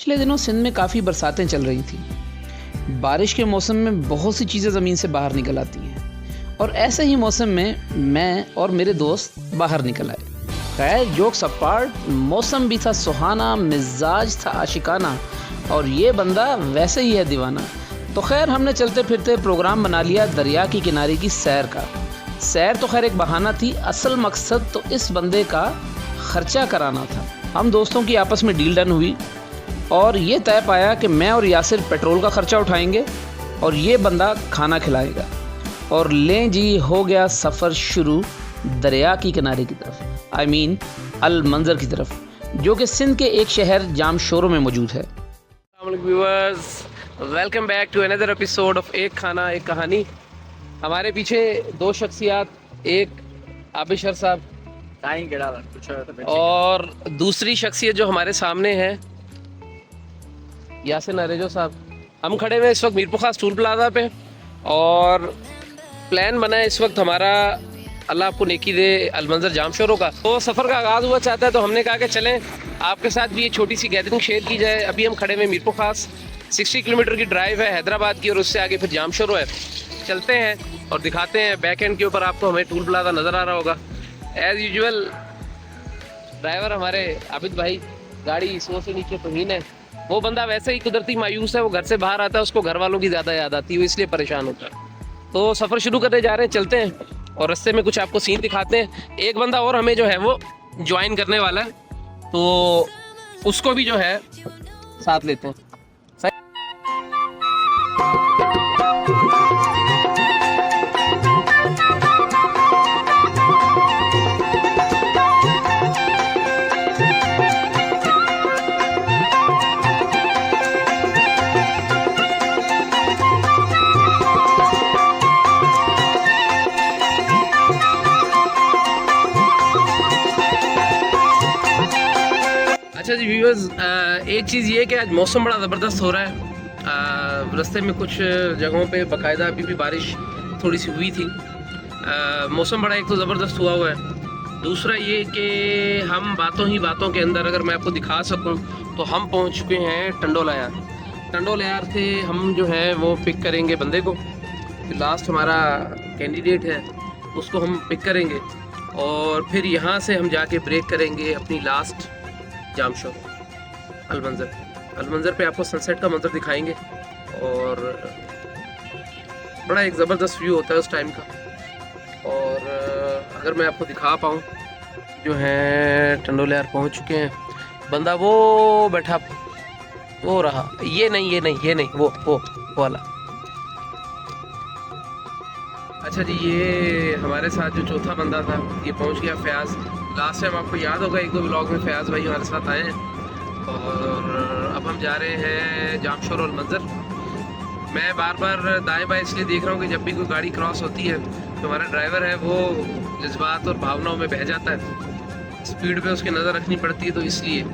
पिछले दिनों सिंध में काफ़ी बरसातें चल रही थी। बारिश के मौसम में बहुत सी चीज़ें ज़मीन से बाहर निकल आती हैं और ऐसे ही मौसम में मैं और मेरे दोस्त बाहर निकल आए। खैर, जोक्स अपार्ट, मौसम भी था सुहाना, मिजाज था आशिकाना और ये बंदा वैसे ही है दीवाना। तो खैर, हमने चलते फिरते प्रोग्राम बना लिया दरिया की किनारे की सैर का। सैर तो खैर एक बहाना थी, असल मकसद तो इस बंदे का खर्चा कराना था। हम दोस्तों की आपस में डील डन हुई और ये तय पाया कि मैं और यासिर पेट्रोल का खर्चा उठाएंगे और ये बंदा खाना खिलाएगा। और लें जी, हो गया सफ़र शुरू दरिया की किनारे की तरफ, आई मीन अल मंज़र की तरफ, जो कि सिंध के एक शहर जामशोरो में मौजूद है। Viewers, welcome back to another episode of एक खाना एक कहानी। हमारे पीछे दो शख्सियात, एक आबिशर साहब और दूसरी शख्सियत जो हमारे सामने है यासिर नरेजो साहब। हम खड़े हुए इस वक्त मीरपुर खास टूल प्लाजा पे और प्लान बना है इस वक्त हमारा, अल्लाह आपको नेकी दे, अलमंजर जामशोरो का। तो सफ़र का आगाज़ हुआ चाहता है तो हमने कहा कि चलें आपके साथ भी एक छोटी सी गैदरिंग शेयर की जाए। अभी हम खड़े हुए मीरपुर खास, 60 किलोमीटर की ड्राइव है हैदराबाद की और उससे आगे फिर जामशोरो है। चलते हैं और दिखाते हैं। बैक एंड के ऊपर आपको हमें टूल प्लाजा नज़र आ रहा होगा। एज़ यूजुअल ड्राइवर हमारे आबिद भाई, गाड़ी सो से नीचे तोहीन है। वो बंदा वैसे ही कुदरती मायूस है, वो घर से बाहर आता है, उसको घर वालों की ज़्यादा याद आती है, वो इसलिए परेशान होता है। तो सफ़र शुरू करने जा रहे हैं, चलते हैं और रास्ते में कुछ आपको सीन दिखाते हैं। एक बंदा और हमें जो है वो ज्वाइन करने वाला है, तो उसको भी जो है साथ लेते हैं। अच्छा जी व्यूअर्स, एक चीज़ ये कि आज मौसम बड़ा ज़बरदस्त हो रहा है। रास्ते में कुछ जगहों पे बाकायदा अभी भी बारिश थोड़ी सी हुई थी। मौसम बड़ा एक तो ज़बरदस्त हुआ हुआ है, दूसरा ये कि हम बातों ही बातों के अंदर अगर मैं आपको दिखा सकूं तो हम पहुंच चुके हैं टंडोला यार। टंडोला यार से हम जो है वो पिक करेंगे बंदे को, लास्ट हमारा कैंडिडेट है उसको हम पिक करेंगे और फिर यहाँ से हम जाके ब्रेक करेंगे अपनी लास्ट जामशोरो अलमंज़र पे आपको सनसेट का मंजर दिखाएंगे और बड़ा एक ज़बरदस्त व्यू होता है उस टाइम का। और अगर मैं आपको दिखा पाऊँ, जो है टंडोला यार पहुँच चुके हैं। बंदा वो बैठा, वो रहा, ये नहीं वो वाला। अच्छा जी, ये हमारे साथ जो चौथा बंदा था ये पहुंच गया, फयाज़। लास्ट टाइम आपको याद होगा एक दो व्लॉग में फयाज़ भाई हमारे साथ आए हैं। और अब हम जा रहे हैं जामशोरो अलमंज़र। मैं बार बार दाएं बाएं इसलिए देख रहा हूँ कि जब भी कोई गाड़ी क्रॉस होती है तो हमारा ड्राइवर है वो जज्बात और भावनाओं में बह जाता है, स्पीड पे उसकी नज़र रखनी पड़ती है, तो इसलिए।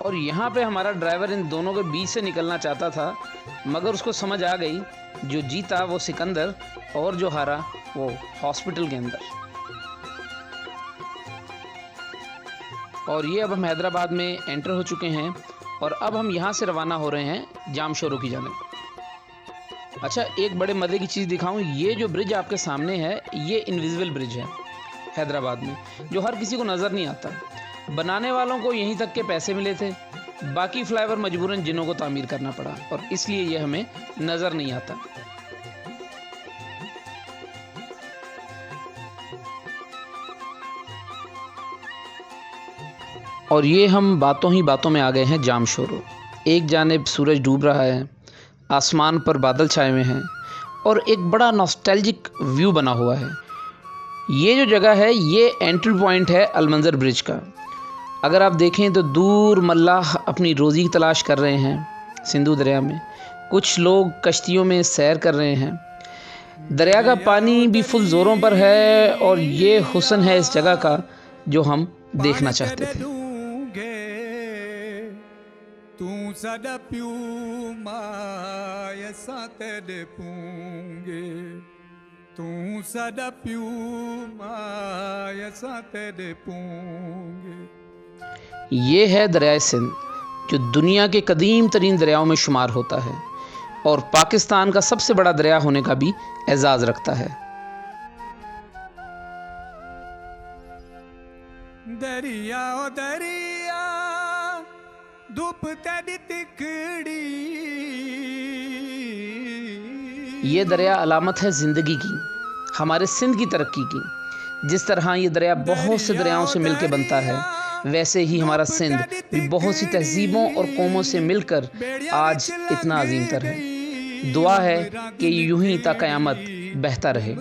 और यहाँ पे हमारा ड्राइवर इन दोनों के बीच से निकलना चाहता था, मगर उसको समझ आ गई जो जीता वो सिकंदर और जो हारा वो हॉस्पिटल के अंदर। और ये अब हम हैदराबाद में एंटर हो चुके हैं और अब हम यहाँ से रवाना हो रहे हैं जामशोरो की जानिब। अच्छा, एक बड़े मज़े की चीज़ दिखाऊं, ये जो ब्रिज आपके सामने है ये इनविजिबल ब्रिज है हैदराबाद में, जो हर किसी को नज़र नहीं आता। बनाने वालों को यहीं तक के पैसे मिले थे, बाकी फ्लाईओवर मजबूरन जिन्हों को तामीर करना पड़ा और इसलिए ये हमें नज़र नहीं आता। और ये हम बातों ही बातों में आ गए हैं जामशोरो। एक जानिब सूरज डूब रहा है, आसमान पर बादल छाए हुए हैं और एक बड़ा नॉस्टैल्जिक व्यू बना हुआ है। ये जो जगह है ये एंट्री पॉइंट है अलमंजर ब्रिज का। अगर आप देखें तो दूर मल्लाह अपनी रोज़ी की तलाश कर रहे हैं सिंधु दरिया में, कुछ लोग कश्तियों में सैर कर रहे हैं। दरिया का पानी भी फुल ज़ोरों पर है और ये हुस्न है इस जगह का जो हम देखना चाहते थे। तू सदा प्यू माय साते पूंगे, तू सदा प्यू माय साते पूंगे। ये है दरिया सिंध जो दुनिया के कदीम तरीन दरियाओं में शुमार होता है और पाकिस्तान का सबसे बड़ा दरिया होने का भी एजाज़ रखता है। दरिया ओ दरिया धूप तेरी तिकड़ी। ये दरिया अलामत है ज़िंदगी की, हमारे सिंध की तरक्की की। जिस तरह ये दरिया बहुत से दरियाओं से मिलकर बनता है, वैसे ही हमारा सिंध भी बहुत सी तहजीबों और कौमों से मिलकर आज इतना अजीम तर है। दुआ है कि यूं ही ता क़यामत बहता रहे।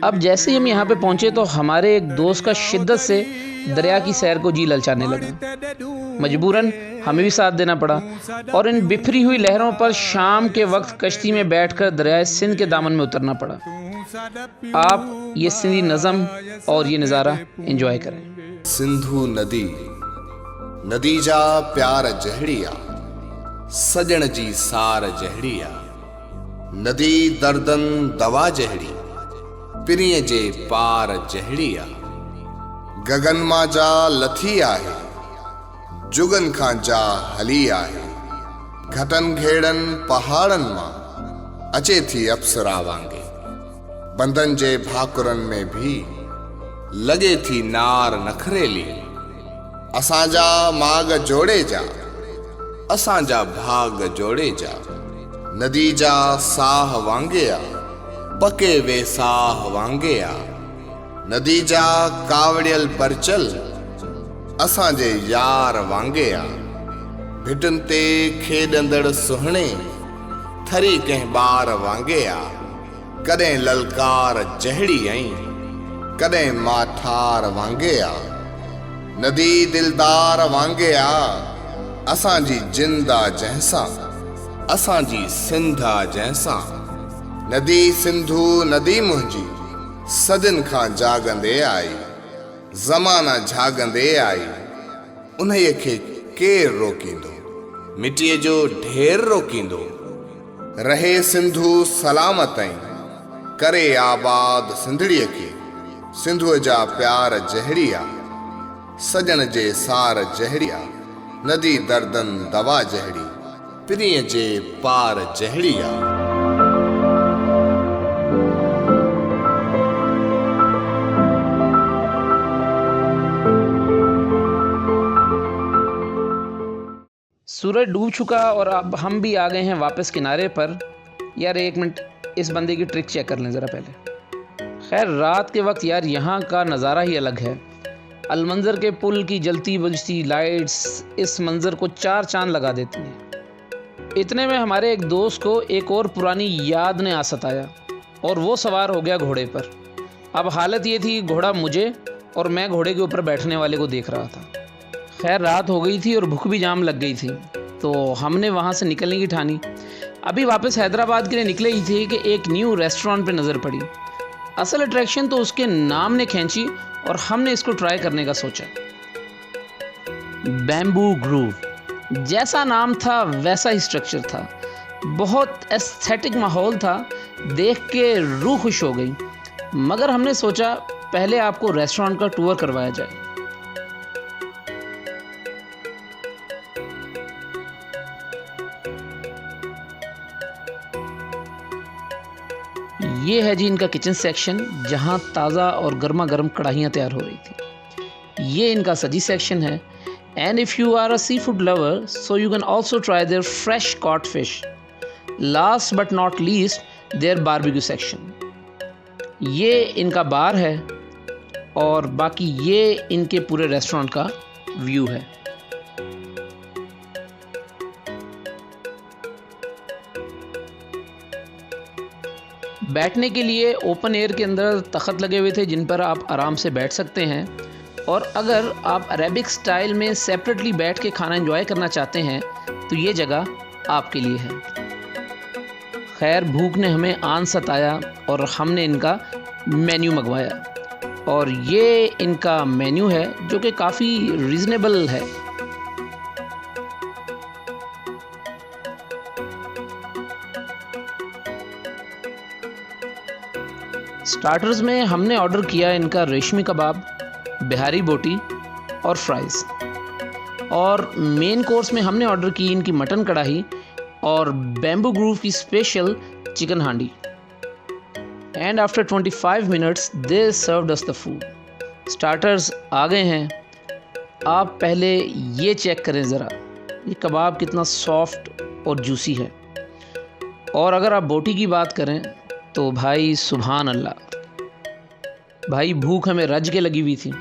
अब जैसे ही हम यहाँ पे पहुँचे तो हमारे एक दोस्त का शिद्दत से दरिया की सैर को जी ललचाने लगा। मजबूरन हमें भी साथ देना पड़ा और इन बिखरी हुई लहरों पर शाम के वक्त कश्ती में बैठकर दरिया सिंध के दामन में उतरना पड़ा। आप ये सिंधी नज़म और ये नज़ारा एंजॉय करें। सिंधु नदी, नदी जा प्यार जहड़िया, सजण जी सार जहड़िया। नदी दर्दन दवा जहड़ी, पिरीअ जे पार जहड़िया। गगन मां जा लथी आहे, जुगन खां जा हली आहे। घटन घेड़न पहाड़न मां अचे थी अप्सरा वांगे। बंधन जे भाकुरन में भी लगे थी नार नखरेली। असांजा माग जोड़े जा, असांजा भाग जोड़े जा। नदी जा साह वांगेया, पके वे साह वांगेया। नदी जा कावड़ियल परचल, असांजे यार वांगेया। भिटन ते खेडंदड़ सुहणे, थरी कंहिं ॿार वांगेया। कॾहिं ललकार जहड़ी आई, कॾहिं माठार वांगेया। नदी दिलदार वांगेया, असांजी जिंदा जंहिंसां, असांजी सिंधा जंहिंसां। नदी सिंधु नदी मुंहिंजी, सदिन खां जागंदे आई। ज़माना झागंदे आई, उन्हीअ खे केरु रोकींदो, मिटीअ जो ढेर रोकींदो। रहे सिंधु सलामत ऐं करे आबाद सिंधड़ीअ खे। सिंधुअ जा प्यार जहड़िया, सजण जे सार जहड़िया। नदी दर्दन दवा जहड़ी, पिरीअ जे पार जहड़िया। सूरज डूब चुका और अब हम भी आ गए हैं वापस किनारे पर। यार एक मिनट इस बंदे की ट्रिक चेक कर लें ज़रा पहले। खैर रात के वक्त यार यहाँ का नज़ारा ही अलग है। अलमंजर के पुल की जलती बुझती लाइट्स इस मंज़र को चार चांद लगा देती हैं। इतने में हमारे एक दोस्त को एक और पुरानी याद ने आ सताया और वो सवार हो गया घोड़े पर। अब हालत ये थी, घोड़ा मुझे और मैं घोड़े के ऊपर बैठने वाले को देख रहा था। खैर रात हो गई थी और भूख भी जाम लग गई थी, तो हमने वहाँ से निकलने की ठानी। अभी वापस हैदराबाद के लिए निकले ही थे कि एक न्यू रेस्टोरेंट पे नज़र पड़ी। असल अट्रैक्शन तो उसके नाम ने खींची और हमने इसको ट्राई करने का सोचा। बैम्बू ग्रूव, जैसा नाम था वैसा ही स्ट्रक्चर था। बहुत एस्थेटिक माहौल था, देख के रूह खुश हो गई। मगर हमने सोचा पहले आपको रेस्टोरेंट का टूर करवाया जाए। ये है जी इनका किचन सेक्शन, जहाँ ताज़ा और गर्मा गर्म कढ़ाइयाँ तैयार हो रही थी। ये इनका सजी सेक्शन है। And if you are a seafood lover so you can also try their fresh caught fish. Last but not least their barbecue section. ये इनका बार है और बाकी ये इनके पूरे रेस्टोरेंट का व्यू है। बैठने के लिए ओपन एयर के अंदर तख़त लगे हुए थे जिन पर आप आराम से बैठ सकते हैं, और अगर आप अरेबिक स्टाइल में सेपरेटली बैठ के खाना एंजॉय करना चाहते हैं तो ये जगह आपके लिए है। खैर, भूख ने हमें आन सताया और हमने इनका मेन्यू मंगवाया, और ये इनका मेन्यू है जो कि काफ़ी रीज़नेबल है। स्टार्टर्स में हमने ऑर्डर किया इनका रेशमी कबाब, बिहारी बोटी और फ्राइज़, और मेन कोर्स में हमने ऑर्डर की इनकी मटन कढ़ाई और बैम्बू ग्रूव की special chicken handi. And after 25 minutes they served us the food. Starters आ गए हैं। आप पहले ये चेक करें ज़रा, ये कबाब कितना सॉफ्ट और जूसी है। और अगर आप बोटी की बात करें तो भाई सुभान अल्लाह, भाई भूख हमें रज के लगी हुई थी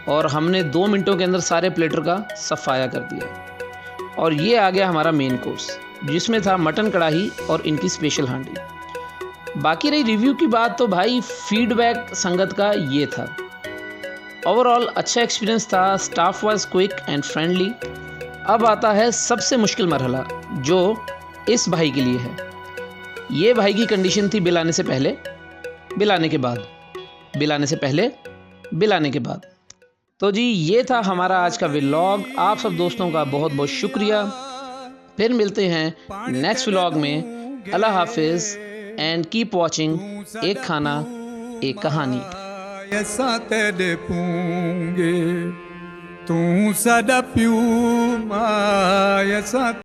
और हमने 2 मिनटों के अंदर सारे प्लेटर का सफाया कर दिया। और ये आ गया हमारा मेन कोर्स जिसमें था मटन कढ़ाई और इनकी स्पेशल हांडी। बाकी रही रिव्यू की बात तो भाई फीडबैक संगत का ये था। ओवरऑल अच्छा एक्सपीरियंस था, staff was quick and friendly. अब आता है सबसे मुश्किल मरहला जो इस भाई के लिए है। ये भाई की कंडीशन थी बिल आने से पहले, बिल आने के बाद, बिल आने से पहले, बिल आने के बाद। तो जी ये था हमारा आज का व्लॉग। आप सब दोस्तों का बहुत बहुत शुक्रिया। फिर मिलते हैं नेक्स्ट व्लॉग में। अल्लाह हाफिज़ एंड कीप वॉचिंग एक खाना एक कहानी। असां तेरे पूंगे तू साडा प्यू मां असां